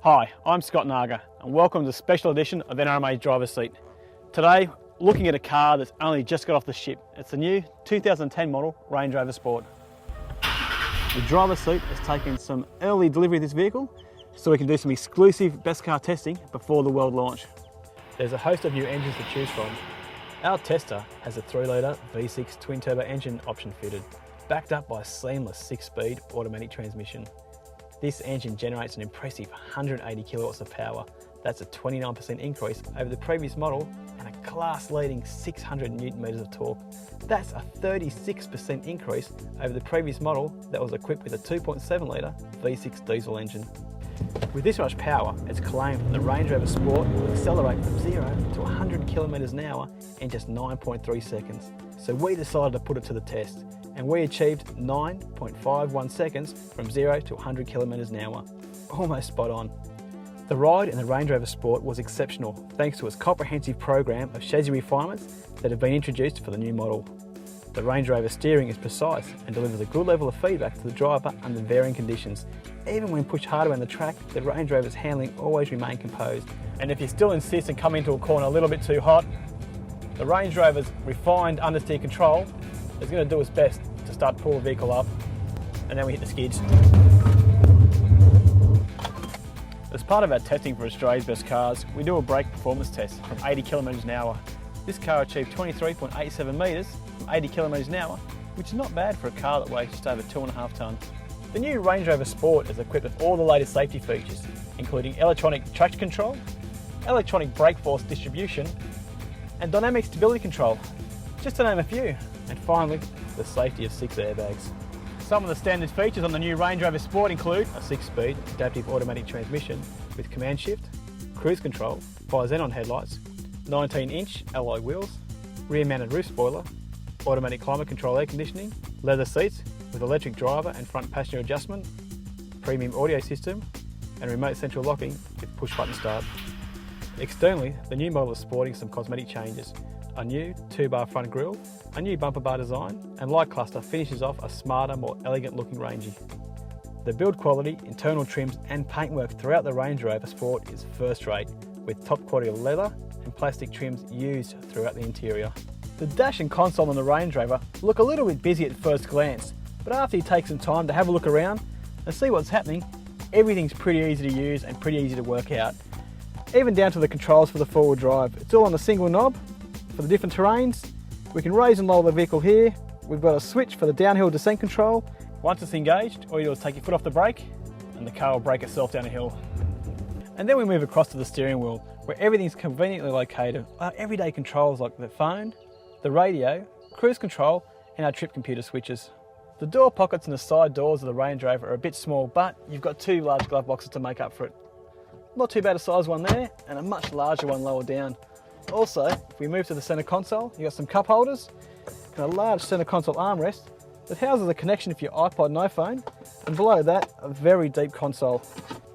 Hi, I'm Scott Naga and welcome to the special edition of NRMA's Driver's Seat. Today, looking at a car that's only just got off the ship. It's the new 2010 model Range Rover Sport. The Driver's Seat has taken some early delivery of this vehicle so we can do some exclusive best car testing before the world launch. There's a host of new engines to choose from. Our tester has a 3-litre V6 twin-turbo engine option fitted, backed up by a seamless 6-speed automatic transmission. This engine generates an impressive 180 kilowatts of power. That's a 29% increase over the previous model and a class-leading 600 newton meters of torque. That's a 36% increase over the previous model that was equipped with a 2.7-litre V6 diesel engine. With this much power, it's claimed that the Range Rover Sport will accelerate from 0 to 100 kilometres an hour in just 9.3 seconds. So we decided to put it to the test, and we achieved 9.51 seconds from 0 to 100 kilometres an hour. Almost spot on. The ride in the Range Rover Sport was exceptional thanks to its comprehensive program of chassis refinements that have been introduced for the new model. The Range Rover steering is precise and delivers a good level of feedback to the driver under varying conditions. Even when pushed hard around the track, the Range Rover's handling always remained composed. And if you still insist and come into a corner a little bit too hot, the Range Rover's refined understeer control is going to do its best to start to pull the vehicle up, and then we hit the skids. As part of our testing for Australia's best cars, we do a brake performance test from 80 kilometres an hour. This car achieved 23.87 metres from 80 kilometres an hour, which is not bad for a car that weighs just over 2.5 tonnes. The new Range Rover Sport is equipped with all the latest safety features, including electronic traction control, electronic brake force distribution, and dynamic stability control, just to name a few. And finally, the safety of 6 airbags. Some of the standard features on the new Range Rover Sport include a 6-speed adaptive automatic transmission with command shift, cruise control, bi-xenon headlights, 19-inch alloy wheels, rear-mounted roof spoiler, automatic climate control air conditioning, leather seats with electric driver and front passenger adjustment, premium audio system, and remote central locking with push-button start. Externally, the new model is sporting some cosmetic changes. A new 2-bar front grille, a new bumper bar design, and light cluster finishes off a smarter, more elegant looking Rangie. The build quality, internal trims and paintwork throughout the Range Rover Sport is first rate, with top quality leather and plastic trims used throughout the interior. The dash and console on the Range Rover look a little bit busy at first glance, but after you take some time to have a look around and see what's happening, everything's pretty easy to use and pretty easy to work out. Even down to the controls for the four-wheel drive. It's all on a single knob for the different terrains. We can raise and lower the vehicle here. We've got a switch for the downhill descent control. Once it's engaged, all you do is take your foot off the brake and the car will brake itself down a hill. And then we move across to the steering wheel, where everything's conveniently located. Our everyday controls like the phone, the radio, cruise control, and our trip computer switches. The door pockets and the side doors of the Range Rover are a bit small, but you've got 2 large glove boxes to make up for it. Not too bad a size one there, and a much larger one lower down. Also, if we move to the centre console, you've got some cup holders and a large centre console armrest that houses a connection for your iPod and iPhone, and below that, a very deep console.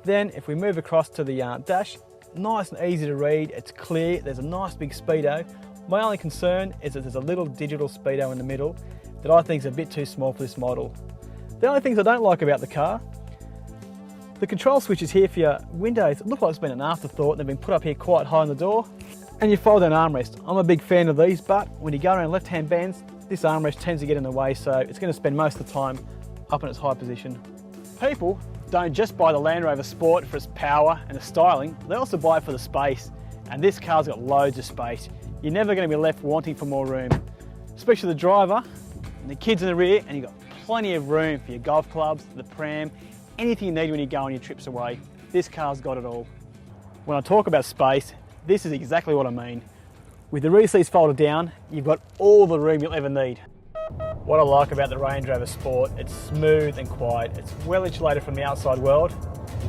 Then, if we move across to the dash, nice and easy to read, it's clear, there's a nice big speedo. My only concern is that there's a little digital speedo in the middle that I think is a bit too small for this model. The only things I don't like about the car, the control switches here for your windows, it looks like it's been an afterthought and they've been put up here quite high on the door. And your fold-down armrest. I'm a big fan of these, but when you go around left-hand bends, this armrest tends to get in the way, so it's going to spend most of the time up in its high position. People don't just buy the Land Rover Sport for its power and the styling, they also buy it for the space. And this car's got loads of space. You're never going to be left wanting for more room. Especially the driver and the kids in the rear, and you've got plenty of room for your golf clubs, the pram, anything you need when you go on your trips away. This car's got it all. When I talk about space, this is exactly what I mean. With the rear seats folded down, you've got all the room you'll ever need. What I like about the Range Rover Sport, it's smooth and quiet. It's well insulated from the outside world,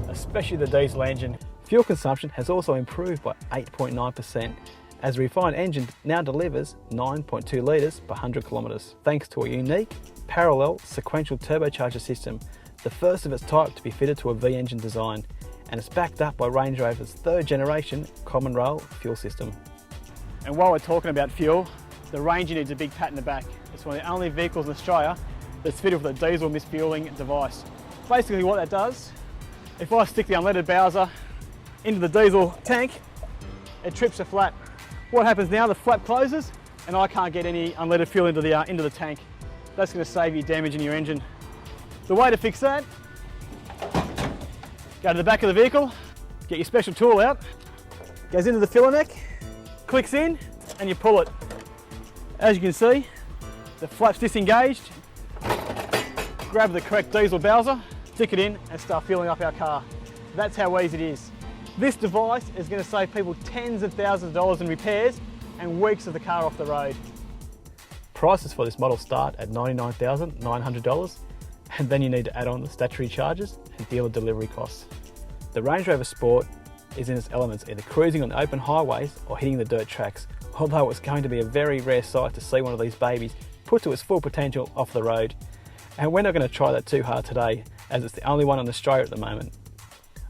especially the diesel engine. Fuel consumption has also improved by 8.9%, as the refined engine now delivers 9.2 litres per 100 kilometres, thanks to a unique, parallel, sequential turbocharger system, the first of its type to be fitted to a V-engine design, and it's backed up by Range Rover's 3rd generation common rail fuel system. And while we're talking about fuel, the Ranger needs a big pat in the back. It's one of the only vehicles in Australia that's fitted with a diesel misfueling device. Basically what that does If I stick the unleaded Bowser into the diesel tank, it trips the flap. What happens now, the flap closes and I can't get any unleaded fuel into the tank. That's going to save you damage in your engine. The way to fix that, go to the back of the vehicle, get your special tool out, goes into the filler neck, clicks in and you pull it. As you can see, the flap's disengaged. Grab the correct diesel Bowser, stick it in and start fueling up our car. That's how easy it is. This device is going to save people tens of thousands of dollars in repairs and weeks of the car off the road. Prices for this model start at $99,900 and then you need to add on the statutory charges and dealer delivery costs. The Range Rover Sport is in its elements either cruising on the open highways or hitting the dirt tracks, although it's going to be a very rare sight to see one of these babies put to its full potential off the road. And we're not going to try that too hard today, as it's the only one in Australia at the moment.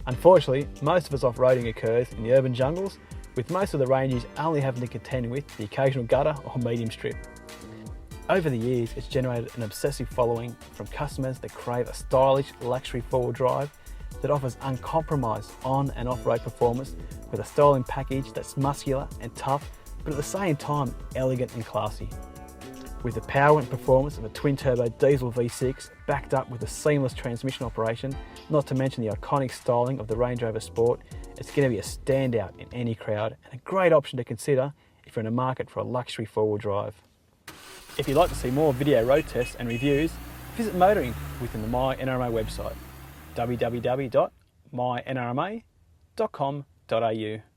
Unfortunately, most of its off-roading occurs in the urban jungles, with most of the ranges only having to contend with the occasional gutter or medium strip. Over the years, it's generated an obsessive following from customers that crave a stylish luxury four-wheel drive that offers uncompromised on and off-road performance with a styling package that's muscular and tough, but at the same time elegant and classy. With the power and performance of a twin-turbo diesel V6 backed up with a seamless transmission operation, not to mention the iconic styling of the Range Rover Sport, it's going to be a standout in any crowd and a great option to consider if you're in the market for a luxury four-wheel drive. If you'd like to see more video road tests and reviews, visit Motoring within the MyNRMA website, www.mynrma.com.au.